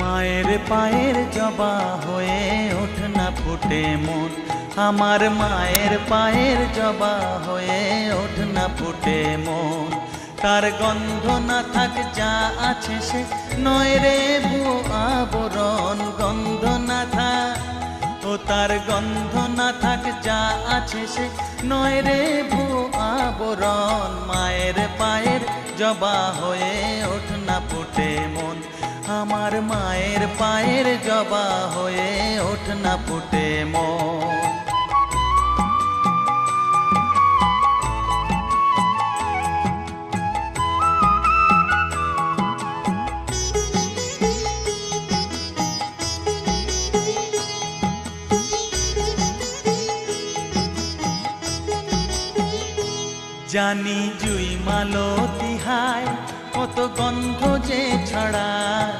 মায়ের পায়ের জবা হয়ে ওঠ না ফুটে মন, আমার মায়ের পায়ের জবা হয়ে ওঠ না ফুটে মন। তার গন্ধ না থাক যা আছে সে নয় রে ভুয়ো আবরণ, গন্ধ না থাক ও তার গন্ধ না থাক যা আছে সে নয় রে ভুয়ো আবরণ। মায়ের পায়ের জবা হয়ে ওঠ না ফুটে মন, আমার মায়ের পায়ের জবা হয়ে ওঠ না ফুটে মন। জানি জুই মালতি হায় কত গন্ধ যে ছড়ায়,